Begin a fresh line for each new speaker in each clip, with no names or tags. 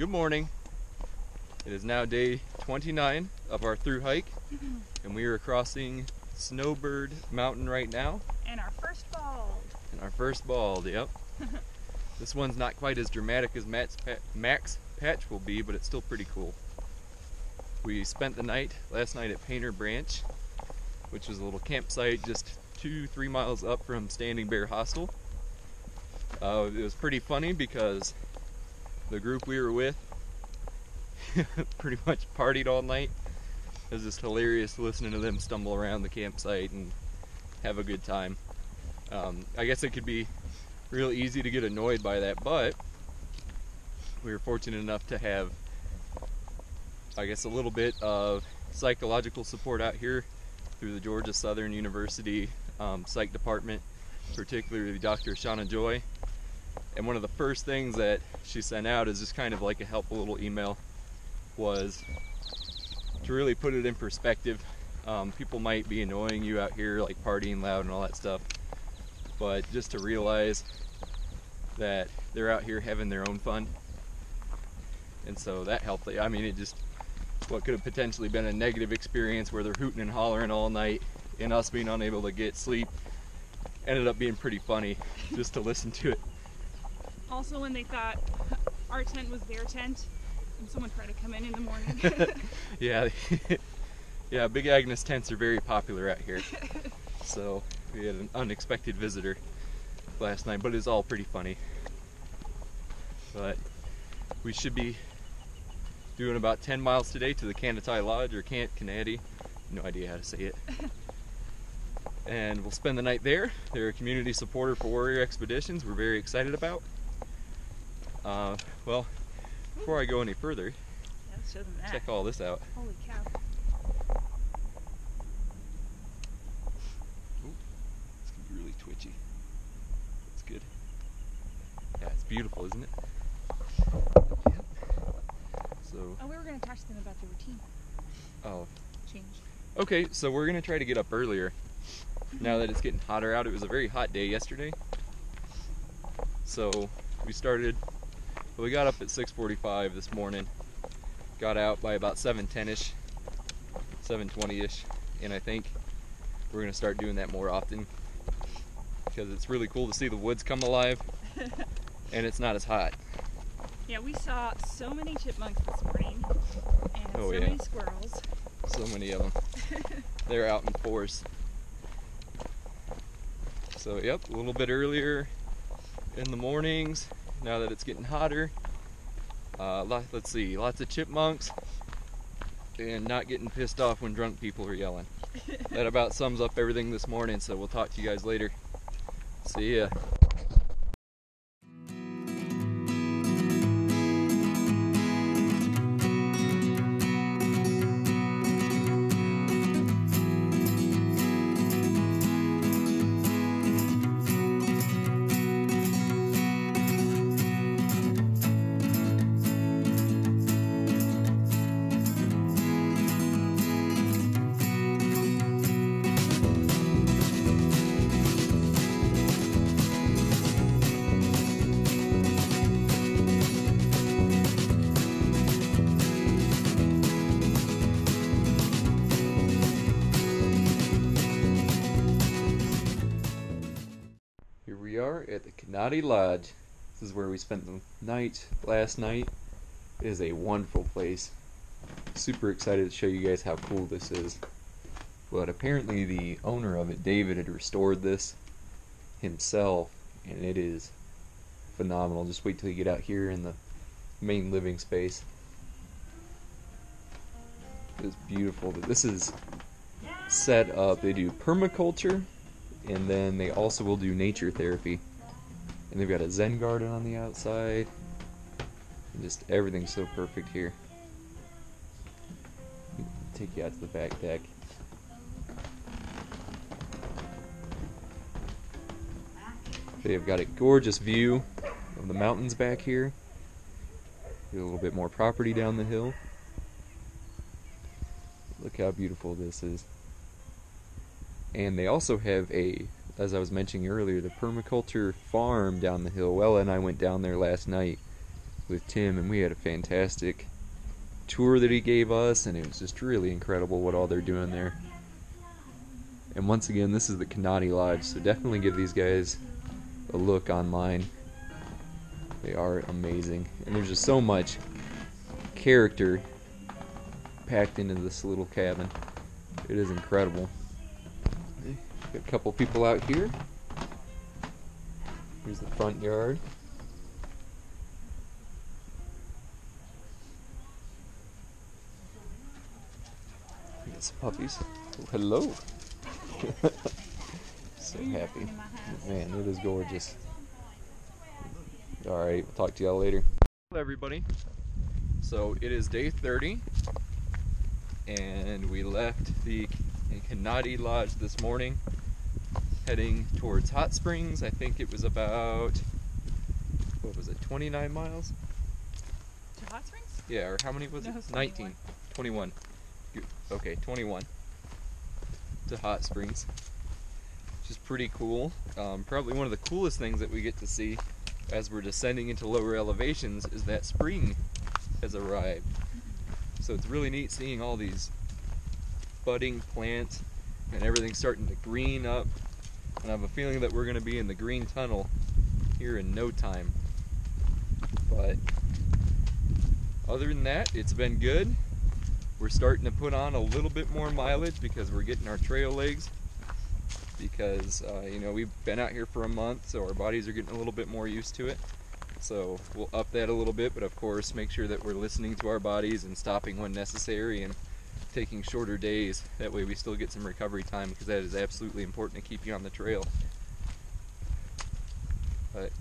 Good morning. It is now day 29 of our through hike, and we are crossing Snowbird Mountain right now.
And our first bald.
Yep. This one's not quite as dramatic as Mac's patch will be, but it's still pretty cool. We spent the night last night at Painter Branch, which was a little campsite just 2-3 miles up from Standing Bear Hostel. It was pretty funny because the group we were with pretty much partied all night. It was just hilarious listening to them stumble around the campsite and have a good time. I guess it could be real easy to get annoyed by that, but we were fortunate enough to have, I guess, a little bit of psychological support out here through the Georgia Southern University psych department, particularly Dr. Shauna Joy. And one of the first things that she sent out is just kind of like a helpful little email, was to really put it in perspective. People might be annoying you out here, like partying loud and all that stuff, but just to realize that they're out here having their own fun. And so that helped. I mean, it just, what could have potentially been a negative experience where they're hooting and hollering all night and us being unable to get sleep, ended up being pretty funny just to listen to it.
Also, when they thought our tent was their tent and someone tried to come in the morning.
Yeah, yeah, Big Agnes tents are very popular out here. So we had an unexpected visitor last night, but it's all pretty funny. But we should be doing about 10 miles today to the Canatai Lodge, or Canati, no idea how to say it. And we'll spend the night there. They're a community supporter for Warrior Expeditions we're very excited about. Well, before I go any further,
Yeah, let's show them that.
check all this out.
Holy cow.
Ooh, it's gonna be really twitchy. It's good. Yeah, it's beautiful, isn't it? Yep. So.
Oh, we were going to talk to them about the routine
Oh.
change.
Okay, so we're gonna try to get up earlier. Now that it's getting hotter out, it was a very hot day yesterday. So we got up at 6:45 this morning. Got out by about 7:10ish, 7:20ish, and I think we're gonna start doing that more often because it's really cool to see the woods come alive, and it's not as hot.
Yeah, we saw so many chipmunks this morning, and
Oh,
so
yeah.
many squirrels.
So many of them. They're out in force. So yep, a little bit earlier in the mornings, now that it's getting hotter. Let's see, lots of chipmunks, and not getting pissed off when drunk people are yelling. That about sums up everything this morning, so we'll talk to you guys later. See ya. Here we are at the Canati Lodge. This is where we spent the night last night. It is a wonderful place. Super excited to show you guys how cool this is. But apparently the owner of it, David, had restored this himself, and it is phenomenal. Just wait till you get out here in the main living space. It's beautiful. This is set up. They do permaculture, and then they also will do nature therapy. And they've got a Zen garden on the outside. And just everything's so perfect here. Take you out to the back deck. They've got a gorgeous view of the mountains back here. Get a little bit more property down the hill. Look how beautiful this is. And they also have a, as I was mentioning earlier, the permaculture farm down the hill. Ella and I went down there last night, with Tim, and we had a fantastic tour that he gave us, and it was just really incredible what all they're doing there. And once again, this is the Kanati Lodge, so definitely give these guys a look online. They are amazing, and there's just so much character packed into this little cabin. It is incredible. Got a couple people out here. Here's the front yard. We got some puppies. Oh, hello. So happy. Man, it is gorgeous. Alright, we'll talk to y'all later. Hello everybody. So it is day 30 and we left the Kanati Lodge this morning heading towards Hot Springs. I think it was about, what was it, 29 miles?
To Hot Springs?
Yeah, or how many was it? 19. 21. Okay, 21 to Hot Springs, which is pretty cool. Probably one of the coolest things that we get to see as we're descending into lower elevations is that spring has arrived. So it's really neat seeing all these budding plants and everything starting to green up. And I have a feeling that we're going to be in the green tunnel here in no time. But other than that, it's been good. We're starting to put on a little bit more mileage because we're getting our trail legs. Because, you know, we've been out here for a month, so our bodies are getting a little bit more used to it. So we'll up that a little bit, but of course make sure that we're listening to our bodies and stopping when necessary and taking shorter days. That way we still get some recovery time, because that is absolutely important to keep you on the trail. But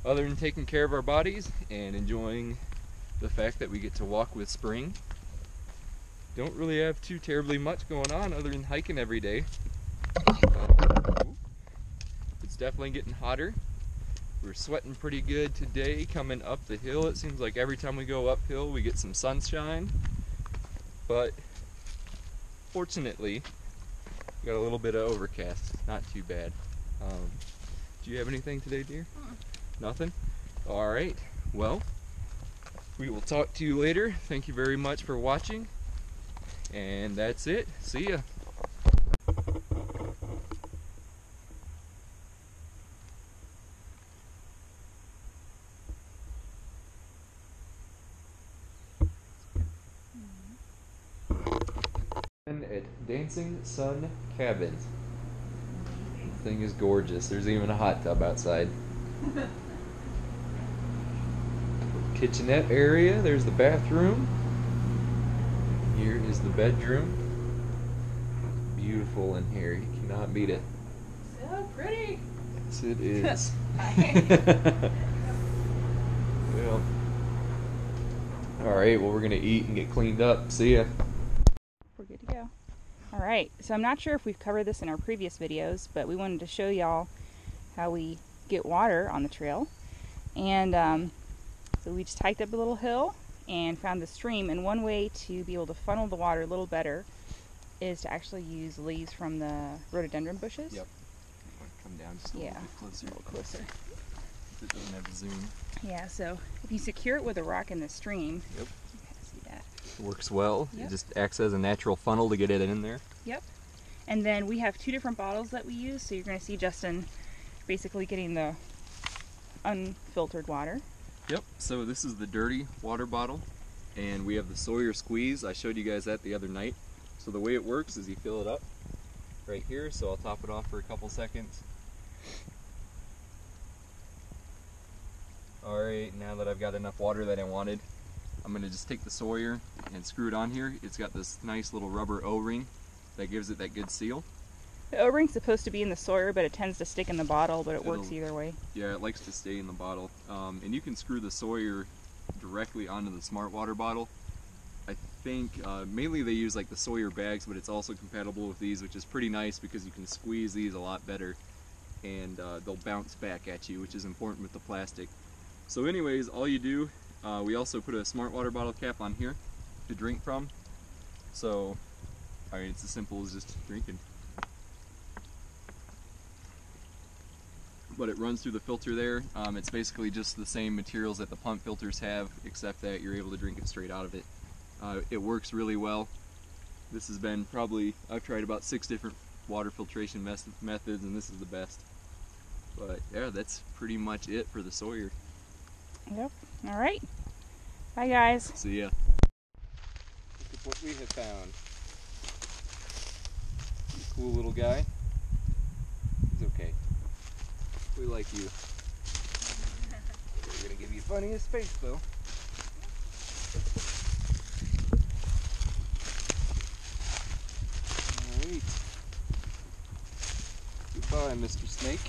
other than taking care of our bodies and enjoying the fact that we get to walk with spring, don't really have too terribly much going on other than hiking every day. It's definitely getting hotter. We're sweating pretty good today coming up the hill. It seems like every time we go uphill we get some sunshine. But fortunately, we got a little bit of overcast. Not too bad. Do you have anything today, dear? Nothing? Alright. Well, we will talk to you later. Thank you very much for watching. And that's it. See ya. At Dancing Sun Cabin. The thing is gorgeous. There's even a hot tub outside. Kitchenette area. There's the bathroom. Here is the bedroom. Beautiful in here. You cannot beat it.
So pretty.
Yes, it is. Well, alright, well, we're going to eat and get cleaned up. See ya.
We're good to go. Alright, so I'm not sure if we've covered this in our previous videos, but we wanted to show y'all how we get water on the trail. And so we just hiked up a little hill and found the stream, and one way to be able to funnel the water a little better is to actually use leaves from the rhododendron bushes.
Yep. Come down just a little bit closer.
A little closer.
It doesn't have a zoom.
Yeah, so if you secure it with a rock in the stream,
Yep.
you can see that.
It works well.
Yep.
It just acts as a natural funnel to get it in there.
Yep. And then we have two different bottles that we use, so you're going to see Justin basically getting the unfiltered water.
Yep, so this is the dirty water bottle, and we have the Sawyer squeeze. I showed you guys that the other night. So the way it works is you fill it up right here, so I'll top it off for a couple seconds. Alright, now that I've got enough water that I wanted, I'm going to just take the Sawyer and screw it on here. It's got this nice little rubber O-ring that gives it that good seal.
The O-ring's supposed to be in the Sawyer, but it tends to stick in the bottle, but it works either way.
Yeah, it likes to stay in the bottle. And you can screw the Sawyer directly onto the Smart Water bottle. I think mainly they use like the Sawyer bags, but it's also compatible with these, which is pretty nice because you can squeeze these a lot better and they'll bounce back at you, which is important with the plastic. So anyways, all you do, we also put a Smart Water bottle cap on here to drink from. So, I mean, it's as simple as just drinking. but it runs through the filter there. It's basically just the same materials that the pump filters have, except that you're able to drink it straight out of it. It works really well. This has been probably, I've tried about 6 different water filtration methods, and this is the best. But yeah, that's pretty much it for the Sawyer.
Yep. All right. Bye, guys.
See ya. Look at what we have found. Cool little guy. He's okay. We like you. We're gonna give you plenty of space though. Alright. Goodbye, Mr. Snake.